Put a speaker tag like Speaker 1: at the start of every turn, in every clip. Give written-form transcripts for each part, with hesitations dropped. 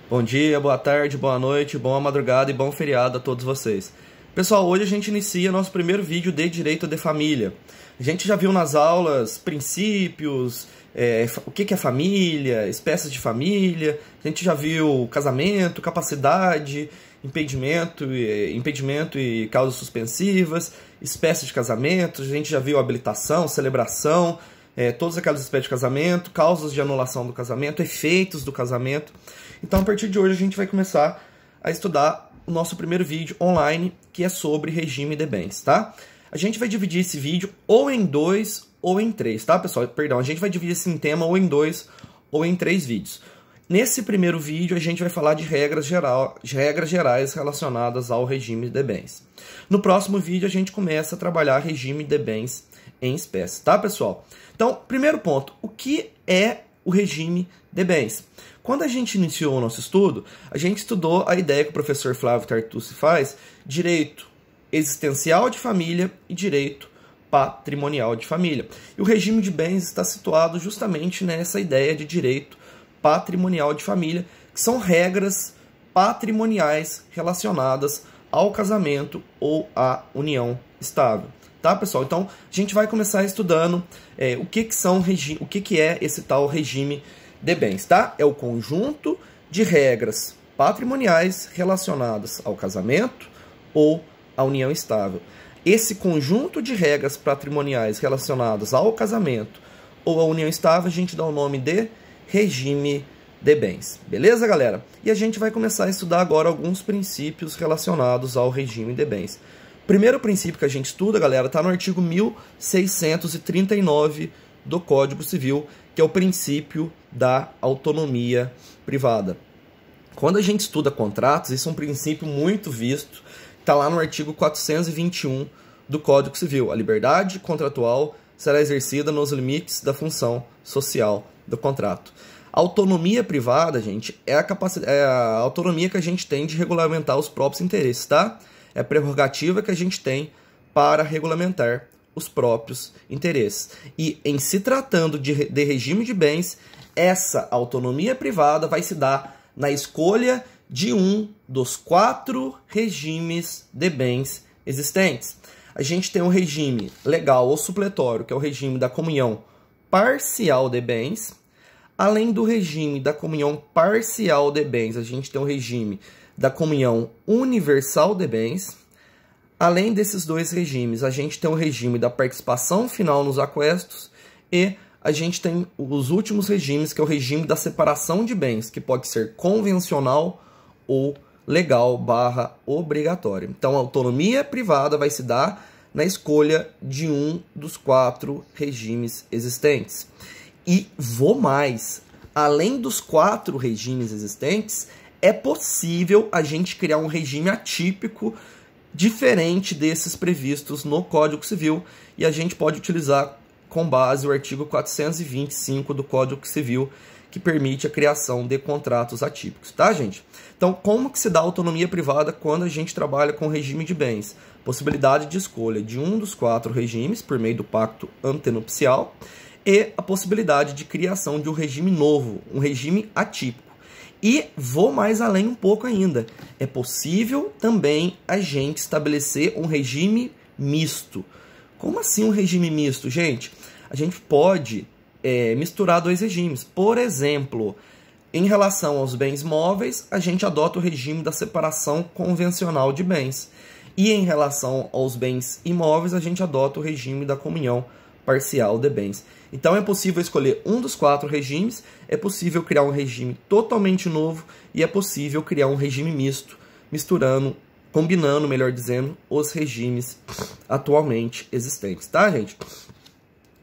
Speaker 1: Bom dia, boa tarde, boa noite, boa madrugada e bom feriado a todos vocês. Pessoal, hoje a gente inicia nosso primeiro vídeo de Direito de Família. A gente já viu nas aulas princípios, o que é família, espécies de família, a gente já viu casamento, capacidade, impedimento e causas suspensivas, espécies de casamento, a gente já viu habilitação, celebração, todas aquelas espécies de casamento, causas de anulação do casamento, efeitos do casamento. Então, a partir de hoje, a gente vai começar a estudar o nosso primeiro vídeo online, que é sobre regime de bens, tá? A gente vai dividir esse vídeo ou em 2 ou em 3, tá, pessoal? Perdão, a gente vai dividir esse tema ou em 2 ou em 3 vídeos. Nesse primeiro vídeo, a gente vai falar de regras gerais relacionadas ao regime de bens. No próximo vídeo, a gente começa a trabalhar regime de bens em espécie, tá, pessoal? Então, primeiro ponto, o que é o regime de bens? Quando a gente iniciou o nosso estudo, a gente estudou a ideia que o professor Flávio Tartucci faz, direito existencial de família e direito patrimonial de família. E o regime de bens está situado justamente nessa ideia de direito patrimonial de família, que são regras patrimoniais relacionadas ao casamento ou à união estável. Tá, pessoal? Então, a gente vai começar estudando o que é esse tal regime de bens, tá? É o conjunto de regras patrimoniais relacionadas ao casamento ou à união estável. Esse conjunto de regras patrimoniais relacionadas ao casamento ou à união estável, a gente dá o nome de regime de bens. Beleza, galera? E a gente vai começar a estudar agora alguns princípios relacionados ao regime de bens. O primeiro princípio que a gente estuda, galera, está no artigo 1639 do Código Civil, que é o princípio da autonomia privada. Quando a gente estuda contratos, isso é um princípio muito visto, está lá no artigo 421 do Código Civil. A liberdade contratual será exercida nos limites da função social do contrato. A autonomia privada, gente, é a autonomia que a gente tem de regulamentar os próprios interesses, tá? É a prerrogativa que a gente tem para regulamentar os próprios interesses. E em se tratando de regime de bens, essa autonomia privada vai se dar na escolha de um dos 4 regimes de bens existentes. A gente tem um regime legal ou supletório, que é o regime da comunhão parcial de bens. Além do regime da comunhão parcial de bens, a gente tem o regime da comunhão universal de bens. Além desses 2 regimes, a gente tem o regime da participação final nos aquestos e a gente tem os últimos regimes, que é o regime da separação de bens, que pode ser convencional ou legal / obrigatório. Então, a autonomia privada vai se dar na escolha de um dos 4 regimes existentes. E vou mais, além dos 4 regimes existentes, é possível a gente criar um regime atípico diferente desses previstos no Código Civil, e a gente pode utilizar com base o artigo 425 do Código Civil, que permite a criação de contratos atípicos, tá, gente? Então, como que se dá autonomia privada quando a gente trabalha com regime de bens? Possibilidade de escolha de um dos 4 regimes por meio do pacto antenupcial e a possibilidade de criação de um regime novo, um regime atípico. E vou mais além um pouco ainda. É possível também a gente estabelecer um regime misto. Como assim um regime misto, gente? A gente pode misturar 2 regimes. Por exemplo, em relação aos bens móveis, a gente adota o regime da separação convencional de bens. E em relação aos bens imóveis, a gente adota o regime da comunhão parcial de bens. Então é possível escolher um dos 4 regimes, é possível criar um regime totalmente novo e é possível criar um regime misto, combinando, melhor dizendo, os regimes atualmente existentes, tá, gente?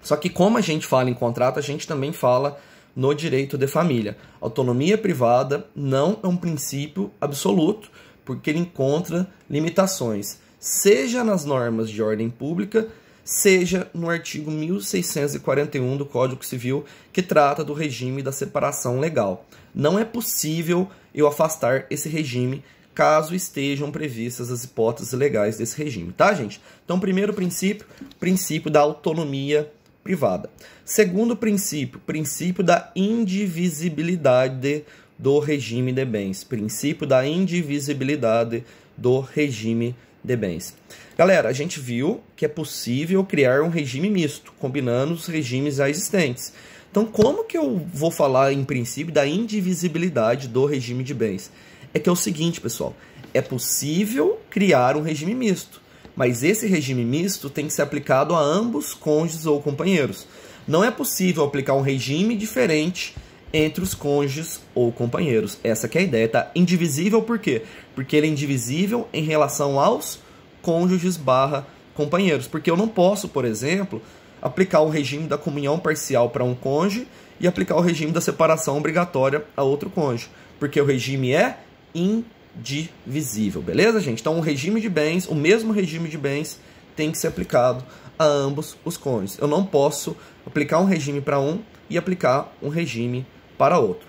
Speaker 1: Só que como a gente fala em contrato, a gente também fala no direito de família. Autonomia privada não é um princípio absoluto, porque ele encontra limitações, seja nas normas de ordem pública, seja no artigo 1641 do Código Civil, que trata do regime da separação legal. Não é possível eu afastar esse regime caso estejam previstas as hipóteses legais desse regime, tá, gente? Então, primeiro princípio, princípio da autonomia privada. Segundo princípio, princípio da indivisibilidade do regime de bens. Princípio da indivisibilidade do regime de bens. Galera, a gente viu que é possível criar um regime misto, combinando os regimes já existentes. Então, como que eu vou falar, em princípio, da indivisibilidade do regime de bens? É que é o seguinte, pessoal, é possível criar um regime misto, mas esse regime misto tem que ser aplicado a ambos cônjuges ou companheiros. Não é possível aplicar um regime diferente entre os cônjuges ou companheiros. Essa que é a ideia, tá? Indivisível por quê? Porque ele é indivisível em relação aos cônjuges barra companheiros. Porque eu não posso, por exemplo, aplicar o regime da comunhão parcial para um cônjuge e aplicar o regime da separação obrigatória a outro cônjuge. Porque o regime é indivisível, beleza, gente? Então, o regime de bens, o mesmo regime de bens, tem que ser aplicado a ambos os cônjuges. Eu não posso aplicar um regime para um e aplicar um regime para outro.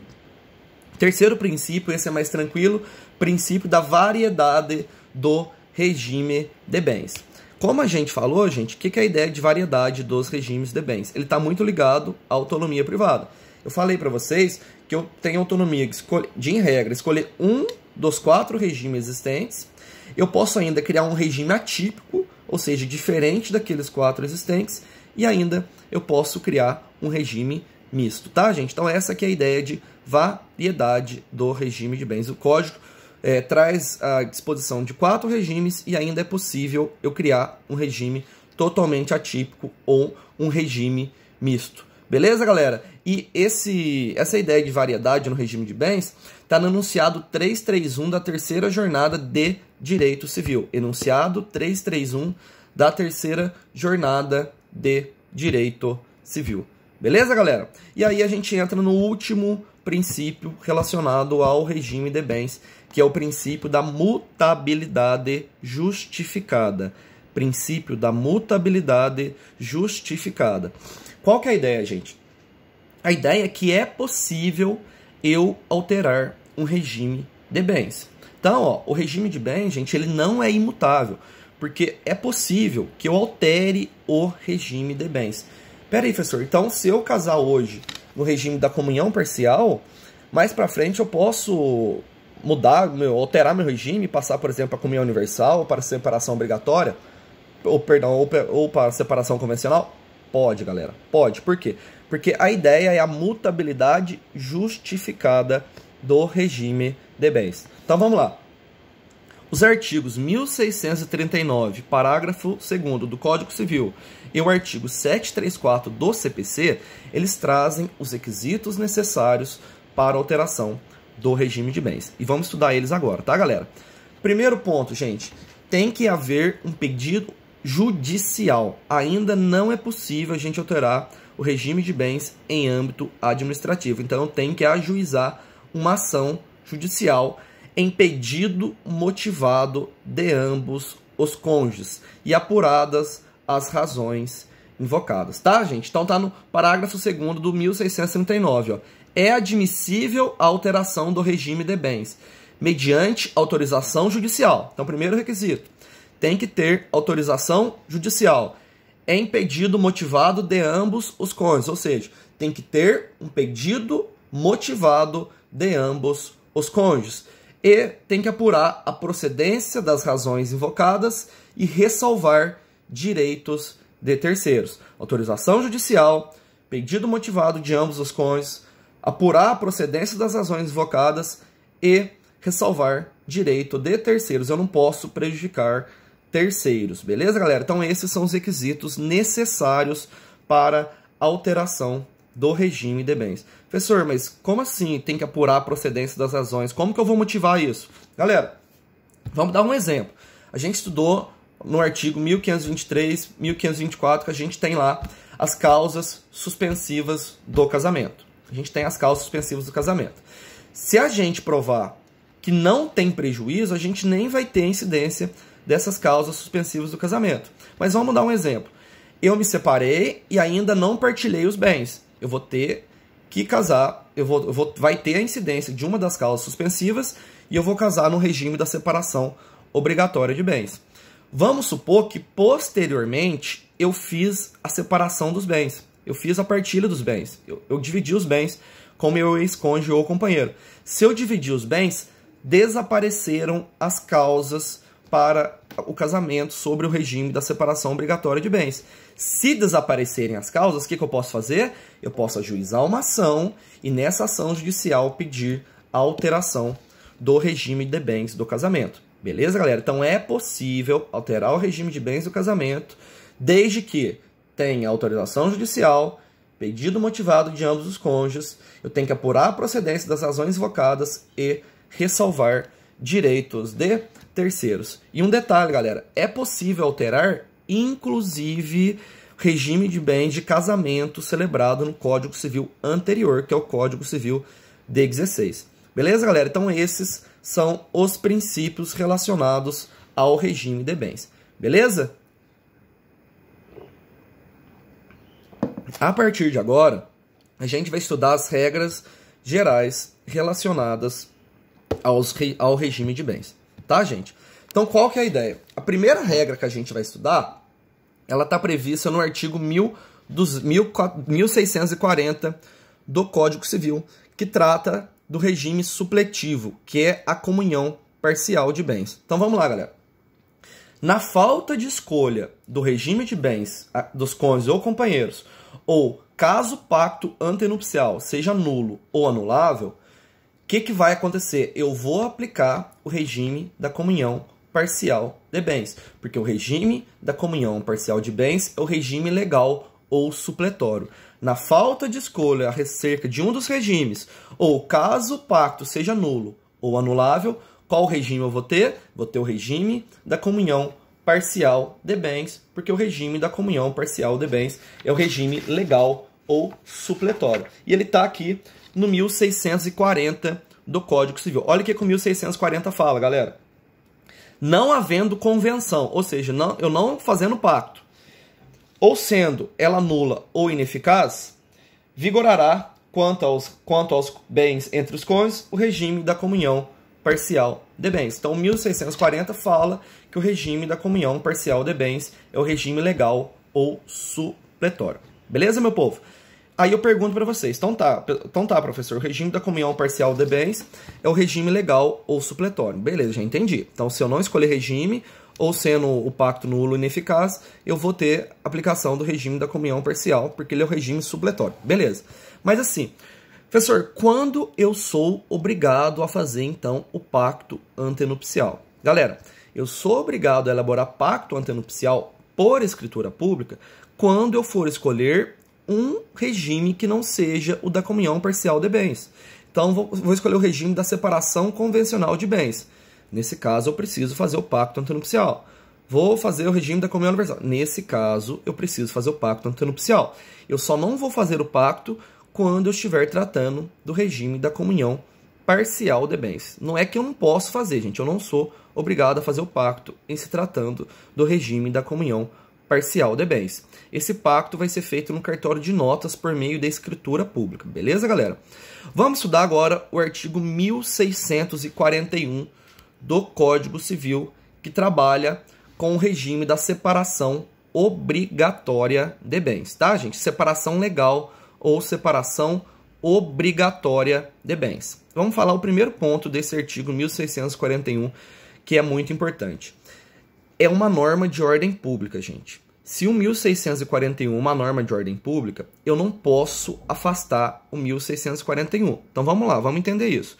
Speaker 1: Terceiro princípio, esse é mais tranquilo, princípio da variedade do regime de bens. Como a gente falou, gente, o que é a ideia de variedade dos regimes de bens? Ele está muito ligado à autonomia privada. Eu falei para vocês que eu tenho autonomia de, em regra, escolher um dos 4 regimes existentes. Eu posso ainda criar um regime atípico, ou seja, diferente daqueles 4 existentes, e ainda eu posso criar um regime misto, tá, gente? Então essa aqui é a ideia de variedade do regime de bens. O código traz a disposição de 4 regimes e ainda é possível eu criar um regime totalmente atípico ou um regime misto. Beleza, galera? E essa ideia de variedade no regime de bens está no enunciado 331 da terceira jornada de Direito Civil. Enunciado 331 da terceira jornada de Direito Civil. Beleza, galera? E aí a gente entra no último princípio relacionado ao regime de bens, que é o princípio da mutabilidade justificada. Princípio da mutabilidade justificada. Qual que é a ideia, gente? A ideia é que é possível eu alterar um regime de bens. Então, ó, o regime de bens, gente, ele não é imutável, porque é possível que eu altere o regime de bens. Pera aí, professor, então se eu casar hoje no regime da comunhão parcial, mais pra frente eu posso mudar, alterar meu regime, passar, por exemplo, para a comunhão universal, para a separação obrigatória, ou para a separação convencional? Pode, galera, pode. Por quê? Porque a ideia é a mutabilidade justificada do regime de bens. Então vamos lá. Os artigos 1639, parágrafo 2º do Código Civil e o artigo 734 do CPC, eles trazem os requisitos necessários para a alteração do regime de bens. E vamos estudar eles agora, tá, galera? Primeiro ponto, gente, tem que haver um pedido judicial. Ainda não é possível a gente alterar o regime de bens em âmbito administrativo. Então, tem que ajuizar uma ação judicial em pedido motivado de ambos os cônjuges e apuradas as razões invocadas, tá, gente? Então tá no parágrafo 2º do 1639, ó. É admissível a alteração do regime de bens mediante autorização judicial. Então, primeiro requisito, tem que ter autorização judicial em pedido motivado de ambos os cônjuges, ou seja, tem que ter um pedido motivado de ambos os cônjuges. E tem que apurar a procedência das razões invocadas e ressalvar direitos de terceiros. Autorização judicial, pedido motivado de ambos os cônjuges, apurar a procedência das razões invocadas e ressalvar direito de terceiros. Eu não posso prejudicar terceiros, beleza, galera? Então esses são os requisitos necessários para alteração do regime de bens. Professor, mas como assim tem que apurar a procedência das razões? Como que eu vou motivar isso? Galera, vamos dar um exemplo. A gente estudou no artigo 1523, 1524, que a gente tem lá as causas suspensivas do casamento. A gente tem as causas suspensivas do casamento. Se a gente provar que não tem prejuízo, a gente nem vai ter incidência dessas causas suspensivas do casamento. Mas vamos dar um exemplo. Eu me separei e ainda não partilhei os bens. Eu vou ter que casar, vai ter a incidência de uma das causas suspensivas e eu vou casar no regime da separação obrigatória de bens. Vamos supor que posteriormente eu fiz a separação dos bens. Eu fiz a partilha dos bens. Eu dividi os bens com meu ex-cônjuge ou companheiro. Se eu dividir os bens, desapareceram as causas para o casamento sobre o regime da separação obrigatória de bens. Se desaparecerem as causas, o que eu posso fazer? Eu posso ajuizar uma ação e nessa ação judicial pedir a alteração do regime de bens do casamento. Beleza, galera? Então é possível alterar o regime de bens do casamento desde que tenha autorização judicial, pedido motivado de ambos os cônjuges, eu tenho que apurar a procedência das razões invocadas e ressalvar direitos de terceiros. E um detalhe, galera, é possível alterar, inclusive, regime de bens de casamento celebrado no Código Civil anterior, que é o Código Civil de 16. Beleza, galera? Então esses são os princípios relacionados ao regime de bens. Beleza? A partir de agora, a gente vai estudar as regras gerais relacionadas ao regime de bens. Tá, gente? Então, qual que é a ideia? A primeira regra que a gente vai estudar, ela está prevista no artigo 1640 do Código Civil, que trata do regime supletivo, que é a comunhão parcial de bens. Então, vamos lá, galera. Na falta de escolha do regime de bens dos cônjuges ou companheiros, ou caso o pacto antenupcial seja nulo ou anulável, o que vai acontecer? Eu vou aplicar o regime da comunhão parcial de bens, porque o regime da comunhão parcial de bens é o regime legal ou supletório. Na falta de escolha acerca de um dos regimes, ou caso o pacto seja nulo ou anulável, qual regime eu vou ter? Vou ter o regime da comunhão parcial de bens, porque o regime da comunhão parcial de bens é o regime legal ou supletório. E ele está aqui no 1640 do Código Civil. Olha o que o 1640 fala, galera. Não havendo convenção, ou seja, eu não fazendo pacto, ou sendo ela nula ou ineficaz, vigorará, quanto aos bens entre os cônjuges, o regime da comunhão parcial de bens. Então, 1640 fala que o regime da comunhão parcial de bens é o regime legal ou supletório. Beleza, meu povo? Aí eu pergunto para vocês, então tá, professor, o regime da comunhão parcial de bens é o regime legal ou supletório. Beleza, já entendi. Então, se eu não escolher regime, ou sendo o pacto nulo ou ineficaz, eu vou ter aplicação do regime da comunhão parcial, porque ele é o regime supletório. Beleza. Mas assim, professor, quando eu sou obrigado a fazer, então, o pacto antenupcial? Galera, eu sou obrigado a elaborar pacto antenupcial por escritura pública quando eu for escolher um regime que não seja o da comunhão parcial de bens. Então, vou escolher o regime da separação convencional de bens. Nesse caso, eu preciso fazer o pacto antenupcial. Vou fazer o regime da comunhão universal. Nesse caso, eu preciso fazer o pacto antenupcial. Eu só não vou fazer o pacto quando eu estiver tratando do regime da comunhão parcial de bens. Não é que eu não posso fazer, gente. Eu não sou obrigado a fazer o pacto em se tratando do regime da comunhão parcial de bens. Esse pacto vai ser feito no cartório de notas por meio da escritura pública. Beleza, galera? Vamos estudar agora o artigo 1641 do Código Civil, que trabalha com o regime da separação obrigatória de bens, tá, gente? Separação legal ou separação obrigatória de bens. Vamos falar o primeiro ponto desse artigo 1641, que é muito importante. É uma norma de ordem pública, gente. Se o 1641 é uma norma de ordem pública, eu não posso afastar o 1641. Então vamos lá, vamos entender isso.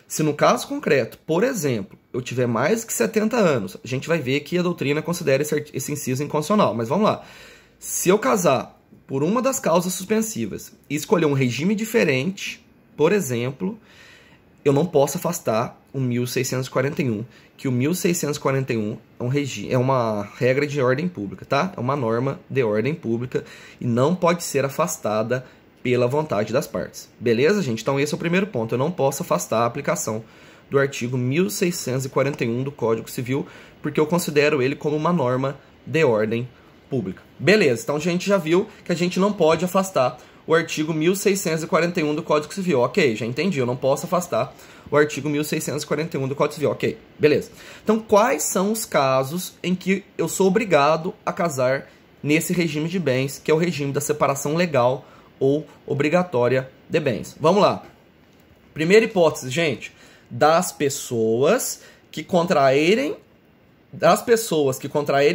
Speaker 1: Se no caso concreto, por exemplo, eu tiver mais que 70 anos, a gente vai ver que a doutrina considera esse inciso inconstitucional. Mas vamos lá. Se eu casar por uma das causas suspensivas e escolher um regime diferente, por exemplo, eu não posso afastar o 1641, que o 1641 é uma regra de ordem pública, tá? É uma norma de ordem pública e não pode ser afastada pela vontade das partes. Beleza, gente? Então esse é o primeiro ponto. Eu não posso afastar a aplicação do artigo 1641 do Código Civil, porque eu considero ele como uma norma de ordem pública. Beleza, então a gente já viu que a gente não pode afastar o artigo 1641 do Código Civil. Ok, já entendi, eu não posso afastar o artigo 1641 do Código Civil. Ok, beleza. Então quais são os casos em que eu sou obrigado a casar nesse regime de bens, que é o regime da separação legal ou obrigatória de bens. Vamos lá. Primeira hipótese, gente, das pessoas que contraírem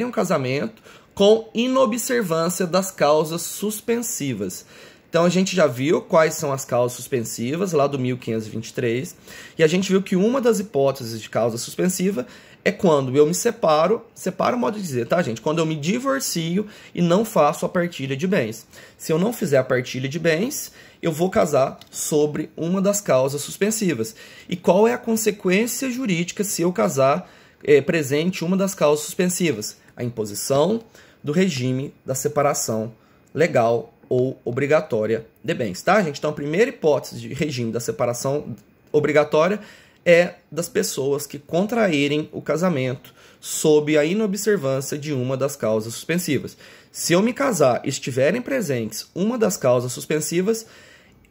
Speaker 1: um casamento com inobservância das causas suspensivas. Então, a gente já viu quais são as causas suspensivas, lá do 1523, e a gente viu que uma das hipóteses de causa suspensiva é quando eu me separo modo de dizer, tá, gente? Quando eu me divorcio e não faço a partilha de bens. Se eu não fizer a partilha de bens, eu vou casar sobre uma das causas suspensivas. E qual é a consequência jurídica se eu casar presente uma das causas suspensivas? A imposição do regime da separação legal ou obrigatória de bens, tá, gente? Então, a primeira hipótese de regime da separação obrigatória é das pessoas que contraírem o casamento sob a inobservância de uma das causas suspensivas. Se eu me casar e estiverem presentes uma das causas suspensivas,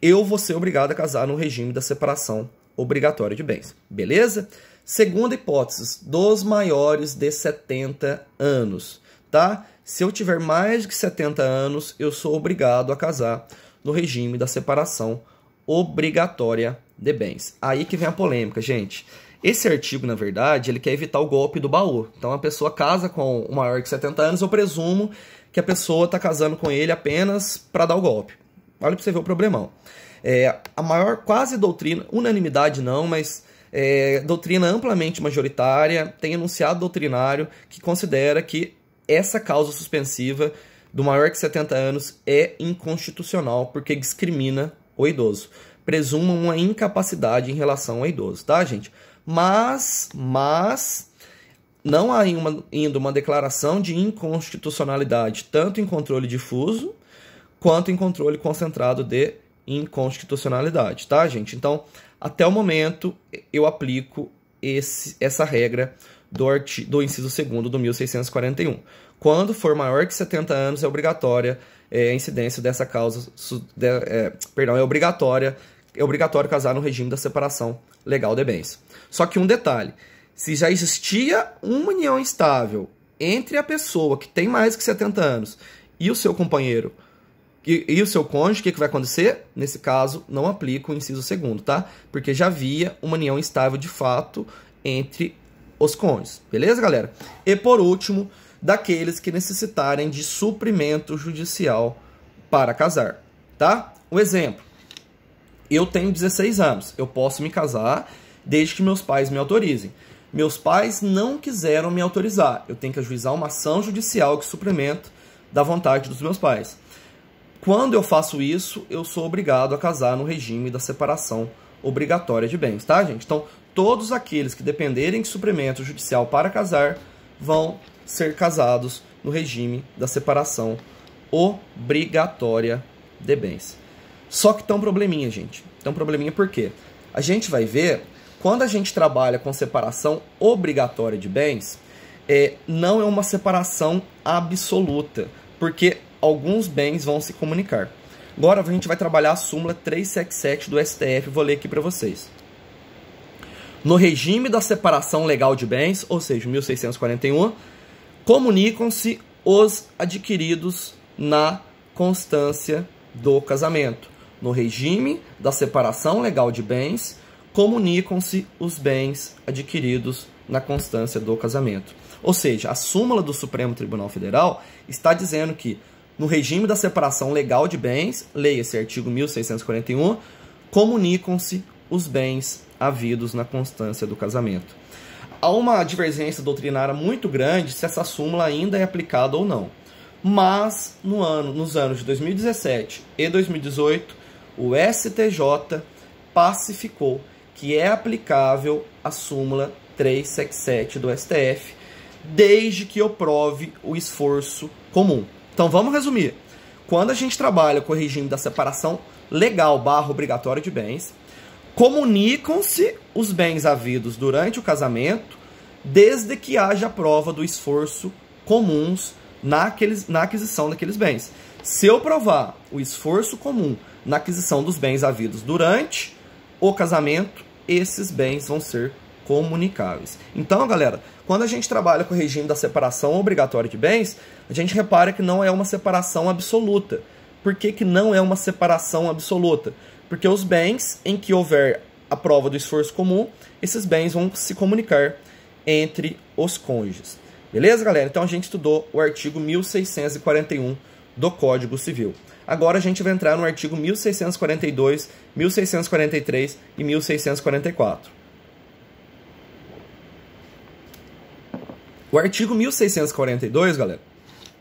Speaker 1: eu vou ser obrigado a casar no regime da separação obrigatória de bens. Beleza? Segunda hipótese, dos maiores de 70 anos, tá? Se eu tiver mais de 70 anos, eu sou obrigado a casar no regime da separação obrigatória de bens. Aí que vem a polêmica, gente. Esse artigo, na verdade, ele quer evitar o golpe do baú. Então, a pessoa casa com o maior de 70 anos, eu presumo que a pessoa está casando com ele apenas para dar o golpe. Olha para você ver o problemão. A maior quase doutrina, unanimidade não, mas doutrina amplamente majoritária, tem enunciado doutrinário que considera que essa causa suspensiva do maior de 70 anos é inconstitucional porque discrimina o idoso. Presuma uma incapacidade em relação ao idoso, tá, gente? Mas não há ainda uma declaração de inconstitucionalidade, tanto em controle difuso, quanto em controle concentrado de inconstitucionalidade, tá, gente? Então, até o momento, eu aplico essa regra do inciso 2º do 1641. Quando for maior que 70 anos, é obrigatória a incidência dessa causa, é obrigatório casar no regime da separação legal de bens. Só que um detalhe, se já existia uma união estável entre a pessoa que tem mais que 70 anos e o seu companheiro e o seu cônjuge, o que vai acontecer? Nesse caso, não aplica o inciso 2º, tá? Porque já havia uma união estável de fato entre os cônjuges. Beleza, galera? E por último, daqueles que necessitarem de suprimento judicial para casar, tá? Um exemplo. Eu tenho 16 anos. Eu posso me casar desde que meus pais me autorizem. Meus pais não quiseram me autorizar. Eu tenho que ajuizar uma ação judicial de suprimento da vontade dos meus pais. Quando eu faço isso, eu sou obrigado a casar no regime da separação obrigatória de bens, tá, gente? Então, todos aqueles que dependerem de suprimento judicial para casar vão ser casados no regime da separação obrigatória de bens. Só que tem um probleminha, gente. Tem um probleminha por quê? A gente vai ver, quando a gente trabalha com separação obrigatória de bens, não é uma separação absoluta, porque alguns bens vão se comunicar. Agora a gente vai trabalhar a súmula 377 do STF, vou ler aqui para vocês. No regime da separação legal de bens, ou seja, 1641, comunicam-se os adquiridos na constância do casamento. No regime da separação legal de bens, comunicam-se os bens adquiridos na constância do casamento. Ou seja, a súmula do Supremo Tribunal Federal está dizendo que no regime da separação legal de bens, leia esse artigo 1641, comunicam-se os bens havidos na constância do casamento. Há uma divergência doutrinária muito grande se essa súmula ainda é aplicada ou não. Mas, nos anos de 2017 e 2018, o STJ pacificou que é aplicável a súmula 377 do STF, desde que eu prove o esforço comum. Então, vamos resumir. Quando a gente trabalha com o regime da separação legal / obrigatória de bens, comunicam-se os bens havidos durante o casamento, desde que haja prova do esforço comuns na aquisição daqueles bens. Se eu provar o esforço comum na aquisição dos bens havidos durante o casamento, esses bens vão ser comunicáveis. Então, galera, quando a gente trabalha com o regime da separação obrigatória de bens, a gente repara que não é uma separação absoluta, Por que que não é uma separação absoluta? Porque os bens em que houver a prova do esforço comum, esses bens vão se comunicar entre os cônjuges. Beleza, galera? Então a gente estudou o artigo 1641 do Código Civil. Agora a gente vai entrar no artigo 1642, 1643 e 1644. O artigo 1642, galera,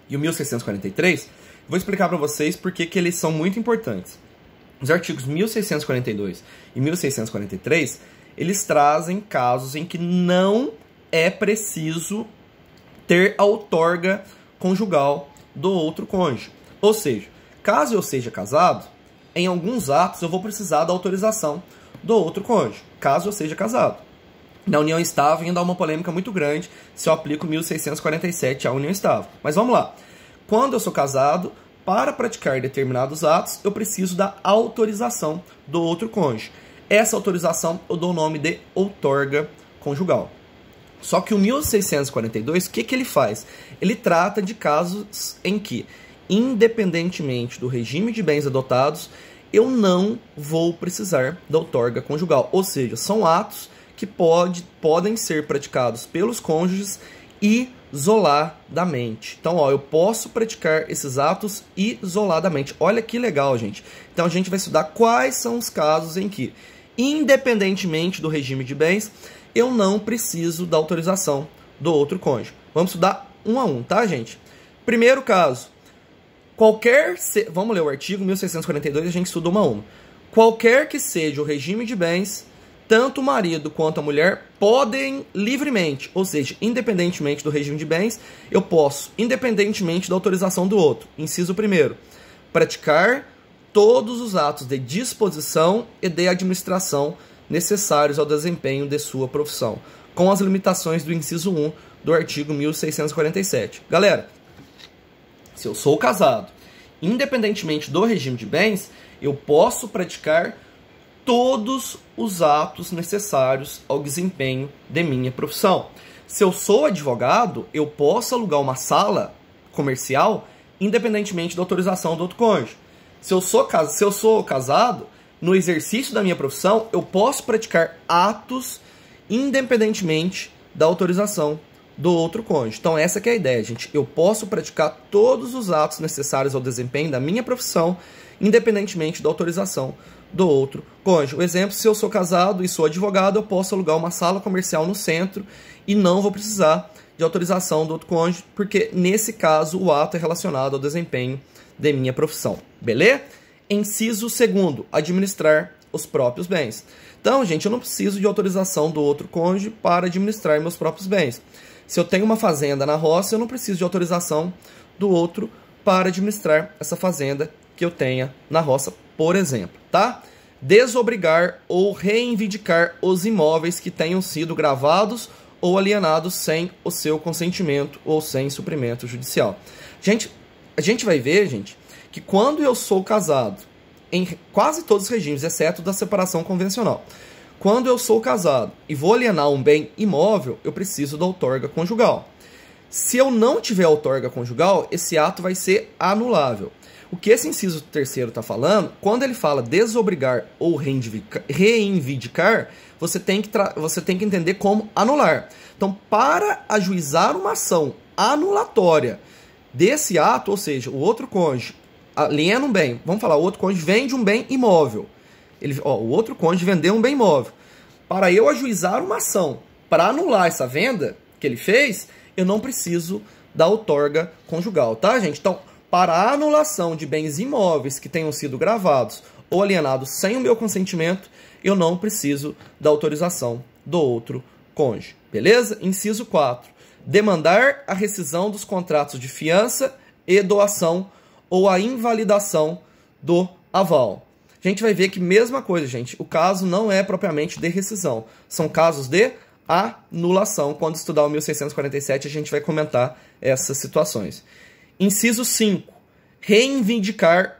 Speaker 1: e o 1643, vou explicar para vocês por que eles são muito importantes. Os artigos 1642 e 1643, eles trazem casos em que não é preciso ter a outorga conjugal do outro cônjuge. Ou seja, caso eu seja casado, em alguns atos eu vou precisar da autorização do outro cônjuge, caso eu seja casado. Na união estável ainda há uma polêmica muito grande se eu aplico 1647 à união estável. Mas vamos lá. Quando eu sou casado, para praticar determinados atos, eu preciso da autorização do outro cônjuge. Essa autorização eu dou o nome de outorga conjugal. Só que o 1642, o que ele faz? Ele trata de casos em que, independentemente do regime de bens adotados, eu não vou precisar da outorga conjugal. Ou seja, são atos que podem ser praticados pelos cônjuges isoladamente. Então, ó, eu posso praticar esses atos isoladamente. Olha que legal, gente. Então, a gente vai estudar quais são os casos em que, independentemente do regime de bens, eu não preciso da autorização do outro cônjuge. Vamos estudar um a um, tá, gente? Primeiro caso. Vamos ler o artigo 1642 e a gente estuda uma a uma. Qualquer que seja o regime de bens, tanto o marido quanto a mulher podem livremente, ou seja, independentemente do regime de bens, eu posso, independentemente da autorização do outro, inciso 1º, praticar todos os atos de disposição e de administração necessários ao desempenho de sua profissão, com as limitações do inciso 1 do artigo 1647. Galera, se eu sou casado, independentemente do regime de bens, eu posso praticar todos os atos necessários ao desempenho de minha profissão. Se eu sou advogado, eu posso alugar uma sala comercial independentemente da autorização do outro cônjuge. Se eu sou casado, no exercício da minha profissão, eu posso praticar atos independentemente da autorização do outro cônjuge. Então essa que é a ideia, gente. Eu posso praticar todos os atos necessários ao desempenho da minha profissão independentemente da autorização do outro cônjuge. O exemplo, se eu sou casado e sou advogado, eu posso alugar uma sala comercial no centro e não vou precisar de autorização do outro cônjuge, porque nesse caso o ato é relacionado ao desempenho de minha profissão. Beleza? Inciso 2º, administrar os próprios bens. Então, gente, eu não preciso de autorização do outro cônjuge para administrar meus próprios bens. Se eu tenho uma fazenda na roça, eu não preciso de autorização do outro para administrar essa fazenda que eu tenha na roça, por exemplo, tá? Desobrigar ou reivindicar os imóveis que tenham sido gravados ou alienados sem o seu consentimento ou sem suprimento judicial. A gente vai ver, gente, que quando eu sou casado, em quase todos os regimes, exceto da separação convencional, quando eu sou casado e vou alienar um bem imóvel, eu preciso da outorga conjugal. Se eu não tiver outorga conjugal, esse ato vai ser anulável. O que esse inciso 3º está falando, quando ele fala desobrigar ou reivindicar, você tem que entender como anular. Então, para ajuizar uma ação anulatória desse ato, ou seja, o outro cônjuge aliena um bem, vamos falar, o outro cônjuge vende um bem imóvel. O outro cônjuge vendeu um bem imóvel. Para eu ajuizar uma ação para anular essa venda que ele fez, eu não preciso da outorga conjugal, tá, gente? Então, para a anulação de bens imóveis que tenham sido gravados ou alienados sem o meu consentimento, eu não preciso da autorização do outro cônjuge, beleza? Inciso 4. Demandar a rescisão dos contratos de fiança e doação ou a invalidação do aval. A gente vai ver que mesma coisa, gente. O caso não é propriamente de rescisão. São casos de anulação. Quando estudar o 1647, a gente vai comentar essas situações. Inciso 5. Reivindicar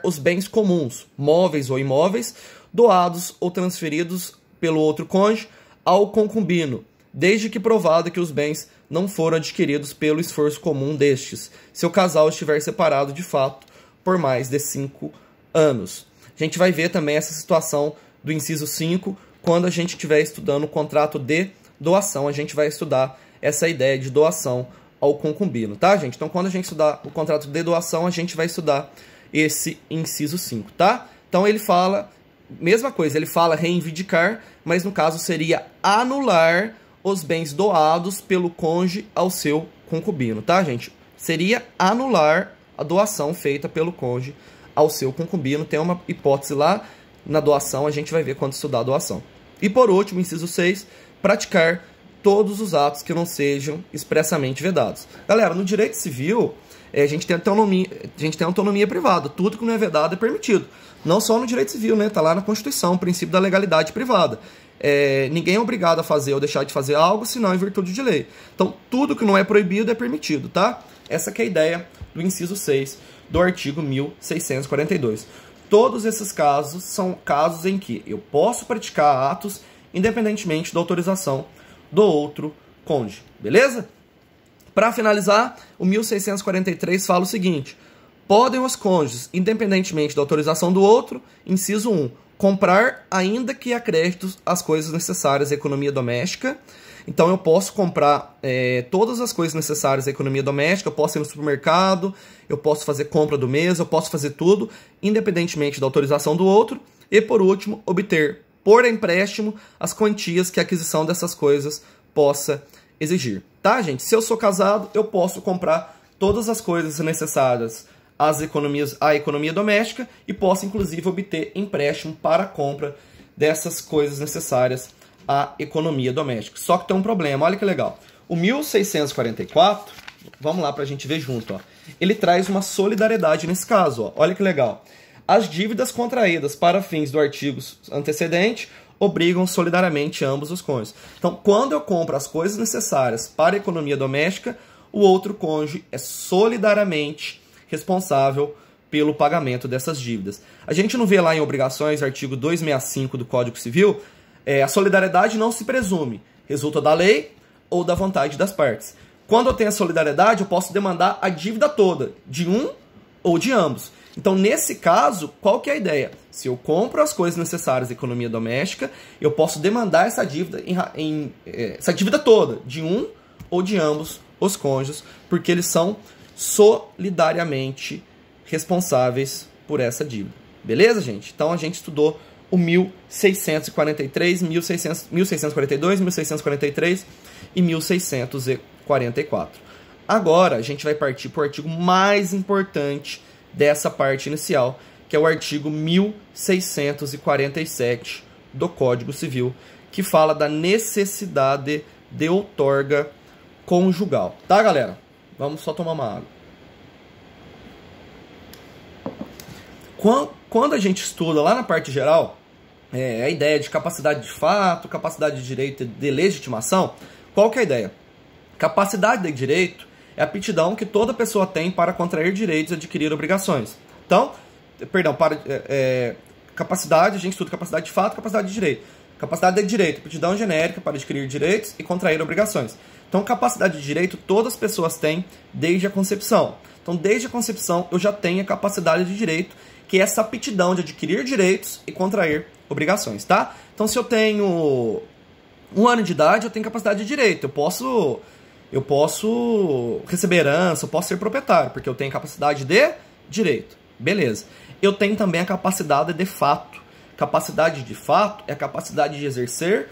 Speaker 1: os bens comuns, móveis ou imóveis, doados ou transferidos pelo outro cônjuge ao concubino, desde que provado que os bens não foram adquiridos pelo esforço comum destes, se o casal estiver separado de fato por mais de 5 anos. A gente vai ver também essa situação do inciso 5 quando a gente estiver estudando o contrato de doação. A gente vai estudar essa ideia de doação ao concubino, tá, gente? Então, quando a gente estudar o contrato de doação, a gente vai estudar esse inciso 5, tá? Então, ele fala, mesma coisa, ele fala reivindicar, mas no caso seria anular os bens doados pelo cônjuge ao seu concubino, tá, gente? Seria anular a doação feita pelo cônjuge ao seu concubino. Tem uma hipótese lá na doação, a gente vai ver quando estudar a doação. E por último, inciso 6, praticar todos os atos que não sejam expressamente vedados. Galera, no direito civil, a gente tem autonomia privada. Tudo que não é vedado é permitido. Não só no direito civil, né? Tá lá na Constituição, o princípio da legalidade privada. Ninguém é obrigado a fazer ou deixar de fazer algo, senão em virtude de lei. Então, tudo que não é proibido é permitido, tá? Essa que é a ideia do inciso 6 do artigo 1642. Todos esses casos são casos em que eu posso praticar atos independentemente da autorização do outro cônjuge, beleza? Para finalizar, o 1643 fala o seguinte: podem os cônjuges, independentemente da autorização do outro, inciso 1, comprar, ainda que a créditos, as coisas necessárias à economia doméstica. Então eu posso comprar todas as coisas necessárias à economia doméstica, eu posso ir no supermercado, eu posso fazer compra do mês, eu posso fazer tudo, independentemente da autorização do outro. E por último, obter por empréstimo as quantias que a aquisição dessas coisas possa exigir. Tá, gente? Se eu sou casado, eu posso comprar todas as coisas necessárias à economia doméstica e posso, inclusive, obter empréstimo para a compra dessas coisas necessárias à economia doméstica. Só que tem um problema, olha que legal. O 1644, vamos lá para a gente ver junto, ó. Ele traz uma solidariedade nesse caso, ó. Olha que legal. As dívidas contraídas para fins do artigo antecedente obrigam solidariamente ambos os cônjuges. Então, quando eu compro as coisas necessárias para a economia doméstica, o outro cônjuge é solidariamente responsável pelo pagamento dessas dívidas. A gente não vê lá em obrigações, artigo 265 do Código Civil, a solidariedade não se presume, resulta da lei ou da vontade das partes. Quando eu tenho a solidariedade, eu posso demandar a dívida toda, de um ou de ambos. Então, nesse caso, qual que é a ideia? Se eu compro as coisas necessárias à economia doméstica, eu posso demandar essa dívida, essa dívida toda, de um ou de ambos os cônjuges, porque eles são solidariamente responsáveis por essa dívida. Beleza, gente? Então, a gente estudou o 1643, 1642, 1643 e 1644. Agora, a gente vai partir para o artigo mais importante dessa parte inicial, que é o artigo 1647 do Código Civil, que fala da necessidade de outorga conjugal. Tá, galera? Vamos só tomar uma água. Quando a gente estuda lá na parte geral, a ideia de capacidade de fato, capacidade de direito de legitimação, qual que é a ideia? Capacidade de direito é a aptidão que toda pessoa tem para contrair direitos e adquirir obrigações. Então, capacidade, a gente estuda capacidade de fato, capacidade de direito. Capacidade de direito, aptidão genérica para adquirir direitos e contrair obrigações. Então, capacidade de direito todas as pessoas têm desde a concepção. Então, desde a concepção, eu já tenho a capacidade de direito, que é essa aptidão de adquirir direitos e contrair obrigações, tá? Então, se eu tenho 1 ano de idade, eu tenho capacidade de direito. Eu posso receber herança, eu posso ser proprietário, porque eu tenho capacidade de direito. Beleza. Eu tenho também a capacidade de fato. Capacidade de fato é a capacidade de exercer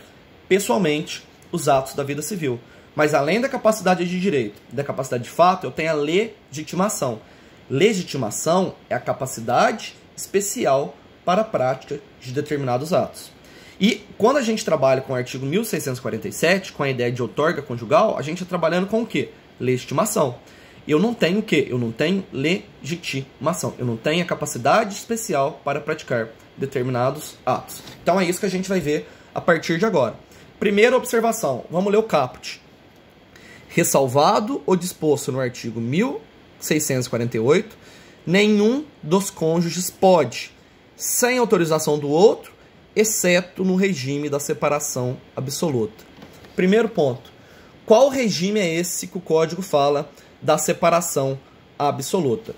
Speaker 1: pessoalmente os atos da vida civil. Mas além da capacidade de direito e da capacidade de fato, eu tenho a legitimação. Legitimação é a capacidade especial para a prática de determinados atos. E quando a gente trabalha com o artigo 1647, com a ideia de outorga conjugal, a gente está trabalhando com o quê? Legitimação. Eu não tenho o quê? Eu não tenho legitimação. Eu não tenho a capacidade especial para praticar determinados atos. Então é isso que a gente vai ver a partir de agora. Primeira observação, vamos ler o caput. Ressalvado ou disposto no artigo 1648, nenhum dos cônjuges pode, sem autorização do outro, exceto no regime da separação absoluta. Primeiro ponto. Qual regime é esse que o Código fala da separação absoluta?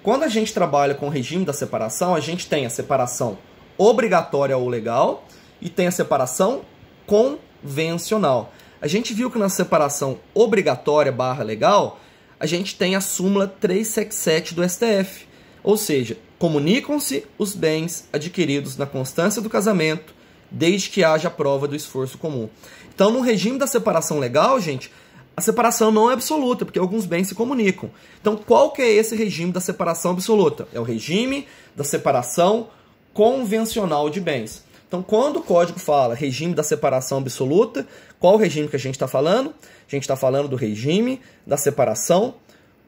Speaker 1: Quando a gente trabalha com o regime da separação, a gente tem a separação obrigatória ou legal e tem a separação convencional. A gente viu que na separação obrigatória / legal, a gente tem a súmula 377 do STF. Ou seja, comunicam-se os bens adquiridos na constância do casamento, desde que haja prova do esforço comum. Então, no regime da separação legal, gente, a separação não é absoluta, porque alguns bens se comunicam. Então, qual que é esse regime da separação absoluta? É o regime da separação convencional de bens. Então, quando o código fala regime da separação absoluta, qual o regime que a gente está falando? A gente está falando do regime da separação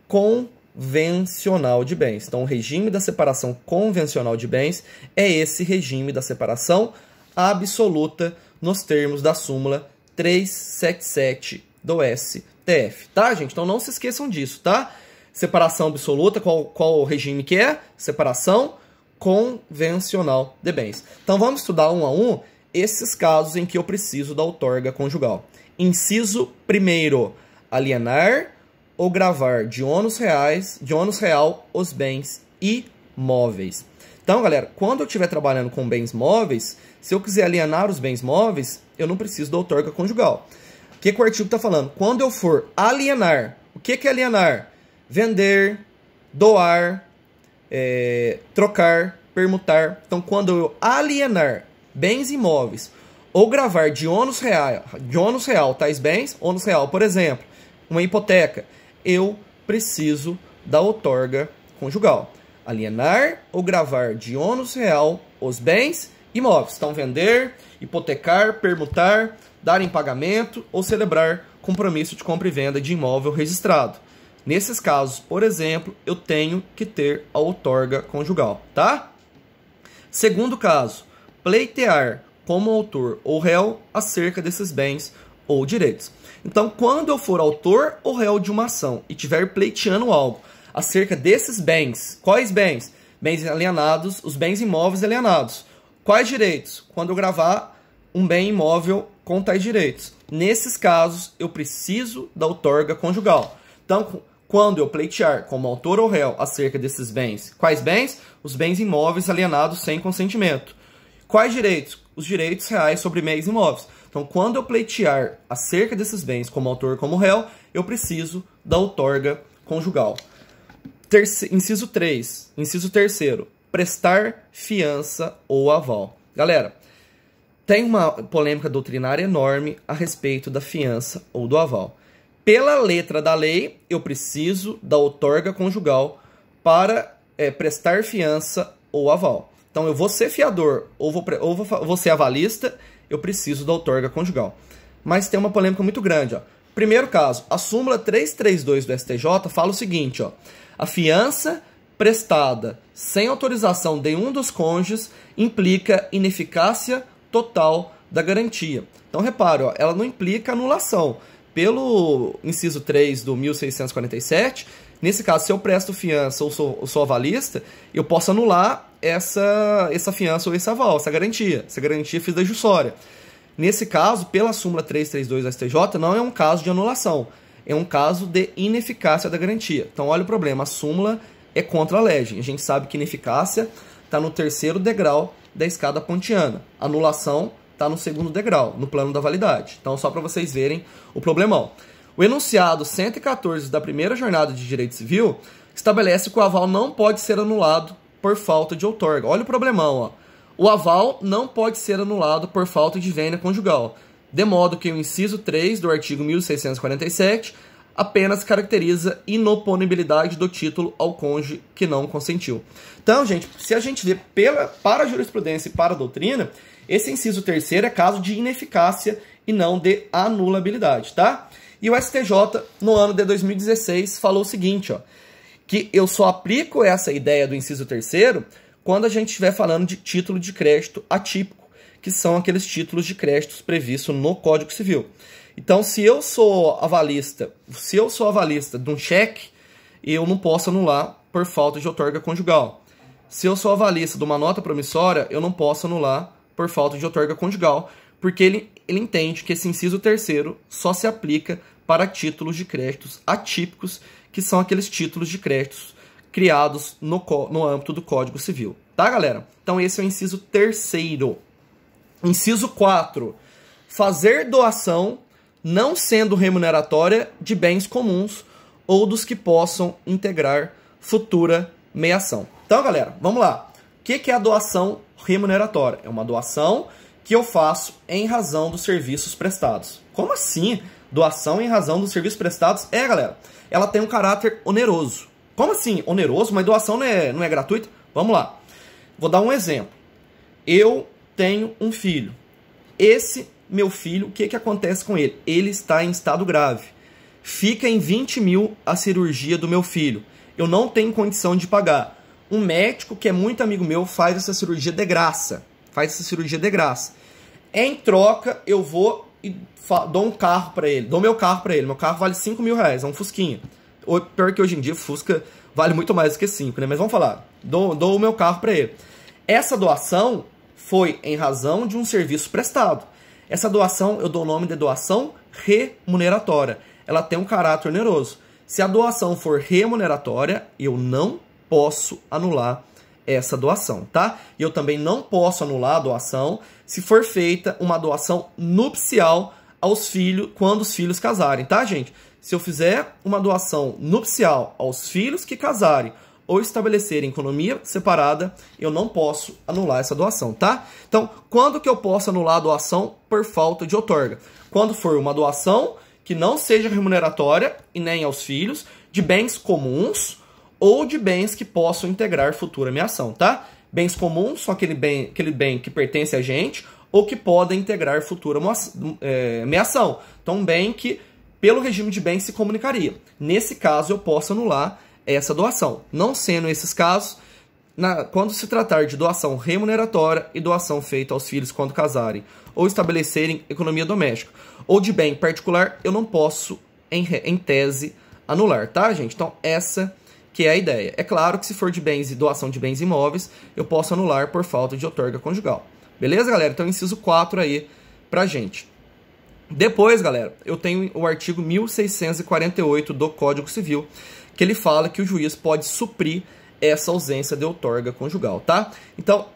Speaker 1: convencional de bens. Então, o regime da separação convencional de bens é esse regime da separação absoluta nos termos da súmula 377 do STF, tá, gente? Então, não se esqueçam disso, tá? Separação absoluta, qual o regime que é? Separação convencional de bens. Então, vamos estudar um a um esses casos em que eu preciso da outorga conjugal. Inciso 1º, alienar ou gravar de ônus real os bens imóveis. Então, galera, quando eu estiver trabalhando com bens móveis, se eu quiser alienar os bens móveis, eu não preciso da outorga conjugal. O que o artigo está falando? Quando eu for alienar, o que é alienar? Vender, doar, trocar, permutar. Então, quando eu alienar bens imóveis ou gravar de ônus real tais bens, ônus real, por exemplo, uma hipoteca, eu preciso da outorga conjugal. Alienar ou gravar de ônus real os bens imóveis. Então, vender, hipotecar, permutar, dar em pagamento ou celebrar compromisso de compra e venda de imóvel registrado. Nesses casos, por exemplo, eu tenho que ter a outorga conjugal, tá? Segundo caso, pleitear como autor ou réu acerca desses bens ou direitos. Então, quando eu for autor ou réu de uma ação e estiver pleiteando algo acerca desses bens, quais bens? Bens alienados, os bens imóveis alienados. Quais direitos? Quando eu gravar um bem imóvel com tais direitos. Nesses casos, eu preciso da outorga conjugal. Então, quando eu pleitear como autor ou réu acerca desses bens, quais bens? Os bens imóveis alienados sem consentimento. Quais direitos? Os direitos reais sobre bens imóveis. Então, quando eu pleitear acerca desses bens como autor ou como réu, eu preciso da outorga conjugal. Inciso 3. Inciso 3º. Prestar fiança ou aval. Galera, tem uma polêmica doutrinária enorme a respeito da fiança ou do aval. Pela letra da lei, eu preciso da outorga conjugal para prestar fiança ou aval. Então, eu vou ser fiador ou vou ser avalista, eu preciso da outorga conjugal. Mas tem uma polêmica muito grande. Ó. Primeiro caso, a súmula 332 do STJ fala o seguinte, ó, a fiança prestada sem autorização de um dos cônjuges implica ineficácia total da garantia. Então, repare, ó, ela não implica anulação. Pelo inciso 3 do 1647, nesse caso, se eu presto fiança ou sou avalista, eu posso anular essa fiança ou esse aval, essa garantia fidejussória. Nesse caso, pela súmula 332 do STJ, não é um caso de anulação, é um caso de ineficácia da garantia. Então, olha o problema, a súmula é contra a legem. A gente sabe que ineficácia está no 3º degrau da escada pontiana. Anulação está no 2º degrau, no plano da validade. Então, só para vocês verem o problemão. O enunciado 114 da primeira jornada de direito civil estabelece que o aval não pode ser anulado por falta de outorga. Olha o problemão, ó. O aval não pode ser anulado por falta de vênia conjugal, de modo que o inciso 3 do artigo 1647 apenas caracteriza inoponibilidade do título ao cônjuge que não consentiu. Então, gente, se a gente vê para a jurisprudência e para a doutrina, esse inciso 3º é caso de ineficácia e não de anulabilidade, tá? E o STJ, no ano de 2016, falou o seguinte, ó, que eu só aplico essa ideia do inciso 3º quando a gente estiver falando de título de crédito atípico, que são aqueles títulos de créditos previstos no Código Civil. Então, se eu sou avalista de um cheque, eu não posso anular por falta de outorga conjugal. Se eu sou avalista de uma nota promissória, eu não posso anular por falta de outorga conjugal, porque ele entende que esse inciso 3º só se aplica para títulos de créditos atípicos, que são aqueles títulos de créditos criados no âmbito do Código Civil. Tá, galera? Então esse é o inciso 3º. Inciso 4. Fazer doação não sendo remuneratória de bens comuns ou dos que possam integrar futura meação. Então, galera, vamos lá. O que é a doação remuneratória? É uma doação que eu faço em razão dos serviços prestados. Como assim? Doação em razão dos serviços prestados? Galera, ela tem um caráter oneroso. Como assim oneroso? Uma doação não é gratuita? Vamos lá. Vou dar um exemplo. Eu tenho um filho. Esse meu filho, o que acontece com ele? Ele está em estado grave. Fica em 20 mil a cirurgia do meu filho. Eu não tenho condição de pagar. Um médico que é muito amigo meu faz essa cirurgia de graça. Em troca, eu vou e dou um carro para ele. Dou meu carro para ele. Meu carro vale 5 mil reais. É um Fusquinha. Pior que hoje em dia, Fusca vale muito mais do que 5, né? Mas vamos falar. Dou o meu carro para ele. Essa doação foi em razão de um serviço prestado. Essa doação, eu dou o nome de doação remuneratória. Ela tem um caráter oneroso. Se a doação for remuneratória, eu não posso anular essa doação, tá? E eu também não posso anular a doação se for feita uma doação nupcial aos filhos, quando os filhos casarem, tá, gente? Se eu fizer uma doação nupcial aos filhos que casarem ou estabelecerem economia separada, eu não posso anular essa doação, tá? Então, quando que eu posso anular a doação por falta de outorga? Quando for uma doação que não seja remuneratória e nem aos filhos, de bens comuns ou de bens que possam integrar futura meação, tá? Bens comuns são aquele bem que pertence a gente ou que podem integrar futura meação. Então, um bem que, pelo regime de bens, se comunicaria. Nesse caso, eu posso anular essa doação. Não sendo esses casos, quando se tratar de doação remuneratória e doação feita aos filhos quando casarem ou estabelecerem economia doméstica, ou de bem particular, eu não posso, em tese, anular, tá, gente? Então, essa que é a ideia. É claro que se for de bens e doação de bens imóveis, eu posso anular por falta de outorga conjugal. Beleza, galera? Então, inciso 4 aí pra gente. Depois, galera, eu tenho o artigo 1648 do Código Civil, que ele fala que o juiz pode suprir essa ausência de outorga conjugal, tá? Então,